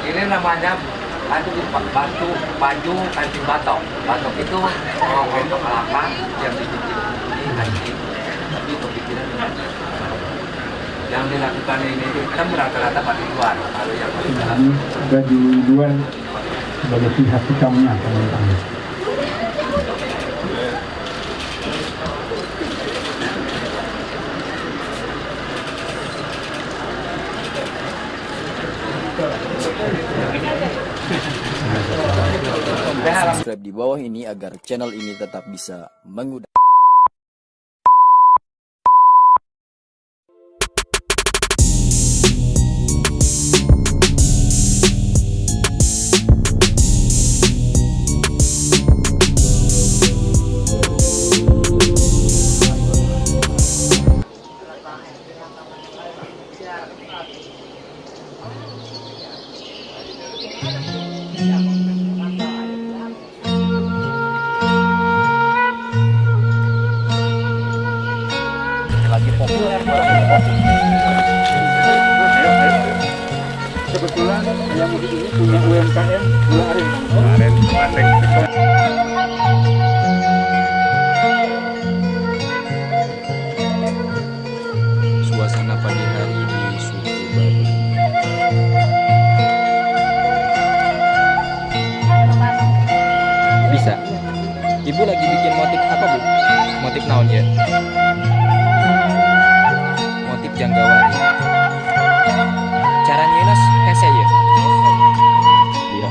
Ini namanya baju kancing batok. Batok itu untuk kelapa yang dibikin di kancing, tapi untuk bikinan yang dilakukan ini kan rata-rata baju luar. Kalau yang baju dalam baju luar sebagai pihak hitamnya teman-teman. Subscribe di bawah ini agar channel ini tetap bisa mengudara. Lagi populer Kebetulan yang ini punya UMKM gula aren. suasana pagi hari di suku Baduy. Bisa. Ibu lagi bikin motif apa, Bu? Motif naon ya? Motif janggawari. Cara nyeunas hese ya? Iya.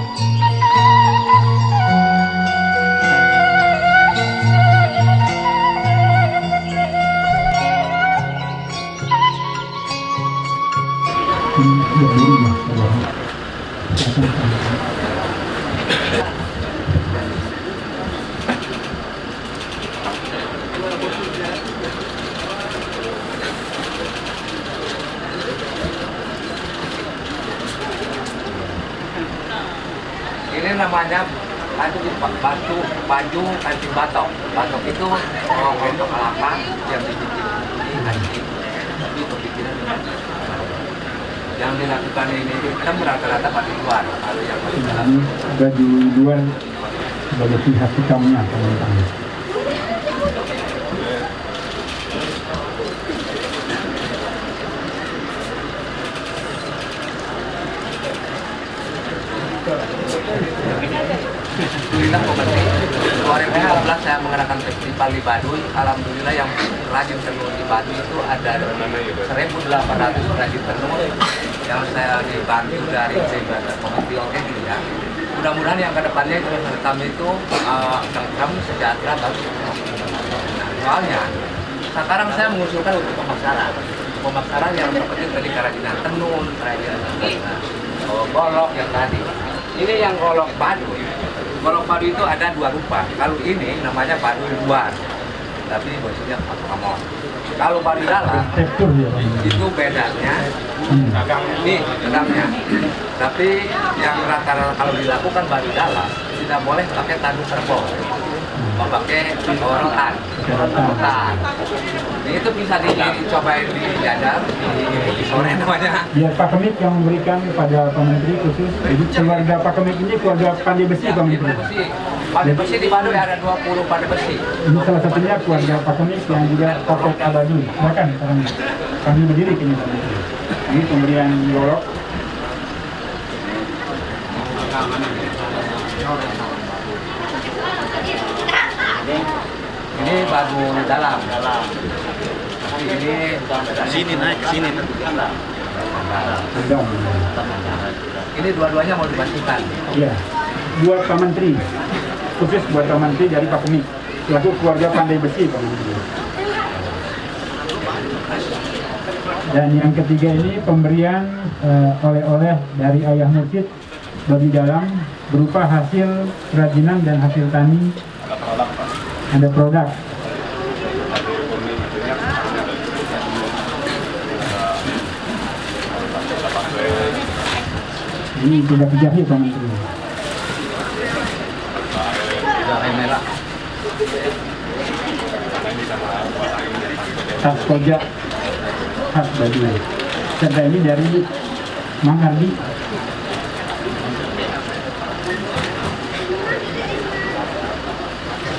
ini namanya baju kancing batok. Batok itu untuk kelapa yang dibikin di kancing, tapi untuk bikinan yang dilakukan ini kan rata-rata baju luar. Kalau yang baju dalam Baju luar sebagai pihak hitamnya teman-teman. Kita pemerintah 2015 saya mengadakan festival di Baduy. Alhamdulillah yang rajin tenun di Baduy itu ada 1.800 rajin tenun yang saya dibantu dari Komite Oke ya. Mudah-mudahan yang kedepannya kami itu kami sejahtera bagus. Nah, soalnya sekarang saya mengusulkan untuk pemasaran yang seperti tadi kerajinan tenun, kerajinan golok yang tadi. Ini yang golok Baduy. Golok Baduy itu ada dua rupa. Kalau ini namanya Baduy luar, tapi maksudnya kamon. Kalau Baduy dalam, itu bedanya. Ini bedanya. Tapi yang rata-rata kalau dilakukan Baduy dalam, tidak boleh pakai tanduk kerbau, memakai rotan. Ini itu bisa dicobain di Jadar, di sore namanya. Ya, Pak Kemik yang memberikan kepada Pak Menteri khusus. Jadi keluarga Pak Kemik ini keluarga pandai besi, Pak Menteri. Pandai besi di Baduy ada 20 pandai besi. Ini salah satunya keluarga Pak Kemik yang juga Kopet Abadi. Silakan kami berdiri kini, Pak Menteri. Ini pemberian golok. Ini Baduy dalam. Ini Sini naik ke sini. ini dua-duanya mau dibantukan. Iya, buat Pak Menteri, khusus buat Pak Menteri dari Pak Kemik, selaku keluarga pandai besi, Pak Menteri. Dan yang ketiga ini pemberian oleh-oleh dari Ayah Mursyid Baduy Dalam berupa hasil kerajinan dan hasil tani. Ada produk. Ini tidak dijahit, Pak Menteri. Merah. Tas koja khas Baduy. Serta ini dari Mang Ardi.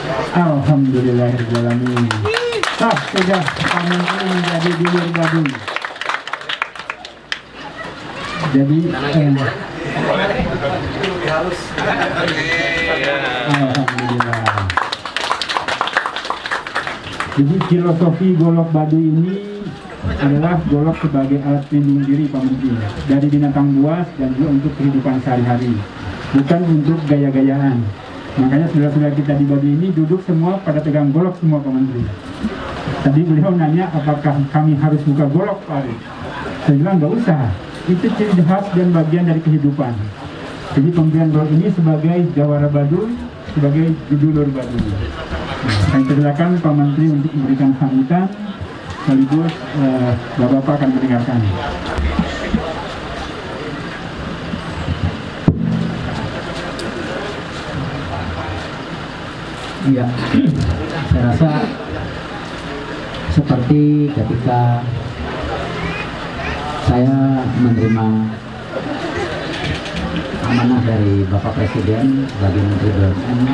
Alhamdulillahirrahmanirrahim. Sah sudah Pak Menteri menjadi dulur Baduy. Jadi alhamdulillah. Jadi filosofi golok Baduy ini adalah golok sebagai alat pelindung diri Pak Menteri dari binatang buas dan juga untuk kehidupan sehari-hari, bukan untuk gaya-gayaan. Makanya saudara-saudara kita di Baduy ini duduk semua pada pegang golok semua Pak Menteri. Tadi beliau nanya apakah kami harus buka golok Pak Arief. Saya bilang nggak usah, itu ciri khas dan bagian dari kehidupan. Jadi pemberian golok ini sebagai jawara Baduy, sebagai dulur Baduy. Saya persilakan Pak Menteri untuk memberikan sambutan, sekaligus Bapak-Bapak akan mendengarkan. Ya, saya rasa seperti ketika saya menerima amanah dari Bapak Presiden sebagai Menteri BUMN,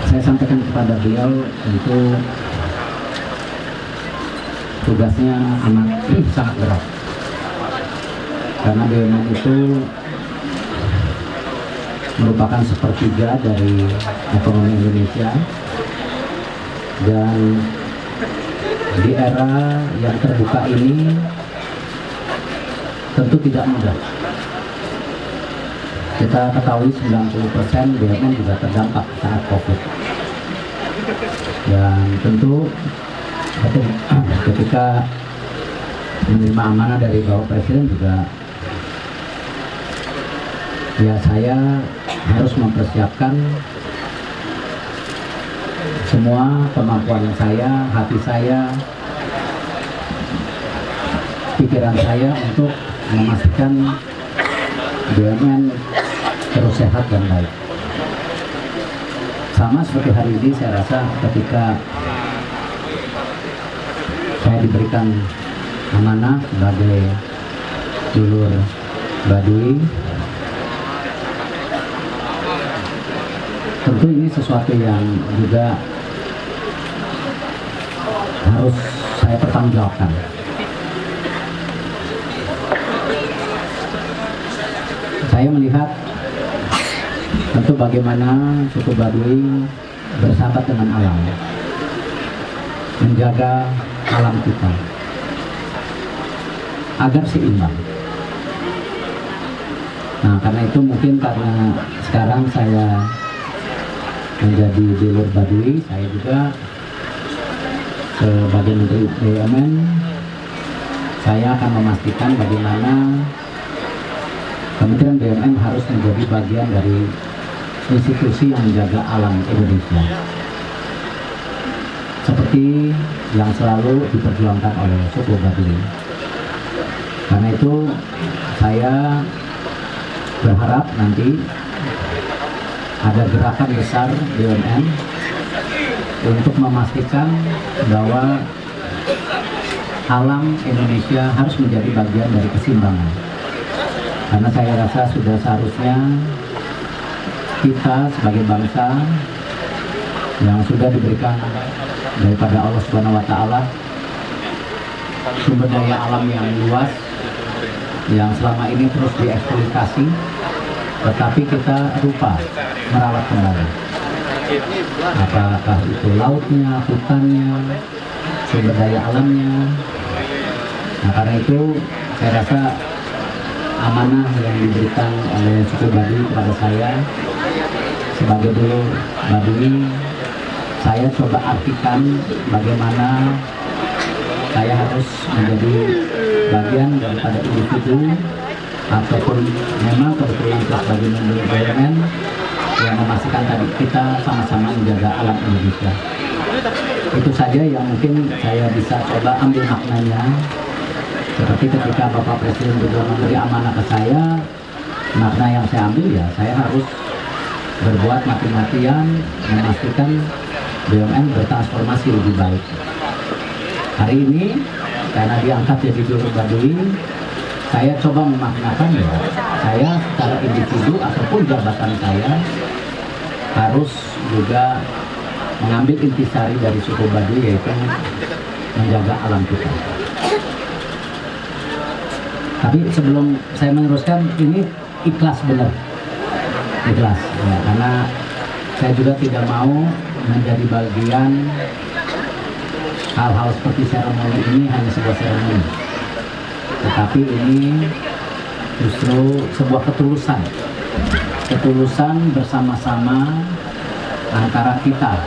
saya sampaikan kepada beliau tentu tugasnya amat sangat berat, karena BUMN itu merupakan sepertiga dari ekonomi Indonesia, dan di era yang terbuka ini tentu tidak mudah. Kita ketahui 90% BUMN juga terdampak saat COVID, dan tentu ketika menerima amanah dari Bapak Presiden juga ya saya harus mempersiapkan semua kemampuan saya, hati saya, pikiran saya untuk memastikan BUMN terus sehat dan baik. Sama seperti hari ini, saya rasa ketika saya diberikan amanah sebagai dulur Baduy, tentu ini sesuatu yang juga harus saya pertanggungjawabkan. Saya melihat tentu bagaimana suku Baduy bersahabat dengan alam, menjaga alam kita agar seimbang. Nah, karena itu mungkin karena sekarang saya menjadi dulur Baduy, saya juga sebagai Menteri BUMN, saya akan memastikan bagaimana Kementerian BUMN harus menjadi bagian dari institusi yang menjaga alam Indonesia, seperti yang selalu diperjuangkan oleh suku Baduy. Karena itu saya berharap nanti ada gerakan besar BUMN untuk memastikan bahwa alam Indonesia harus menjadi bagian dari keseimbangan. Karena saya rasa sudah seharusnya kita sebagai bangsa yang sudah diberikan daripada Allah Subhanahu wa Ta'ala sumber daya alam yang luas, yang selama ini terus dieksploitasi, tetapi kita lupa merawat kembali. Apakah itu lautnya, hutannya, sumber daya alamnya. Nah, karena itu saya rasa amanah yang diberikan oleh suku Baduy kepada saya sebagai dulur Baduy, saya coba artikan bagaimana saya harus menjadi bagian daripada individu ataupun memang kebetulan sebagai Menteri BUMN yang memastikan tadi kita sama-sama menjaga alam Indonesia. Itu saja yang mungkin saya bisa coba ambil maknanya. Seperti ketika Bapak Presiden juga memberi amanah ke saya, makna yang saya ambil ya saya harus berbuat mati-matian memastikan BUMN bertransformasi lebih baik. Hari ini karena diangkat jadi dulur Baduy, saya coba memaknakan ya saya secara individu ataupun jabatan saya harus juga mengambil intisari dari suku Baduy, yaitu menjaga alam kita. Tapi sebelum saya meneruskan, ini ikhlas benar, ikhlas ya, karena saya juga tidak mau menjadi bagian hal-hal seperti seremoni ini hanya sebuah seremoni, tetapi ini justru sebuah ketulusan bersama-sama antara kita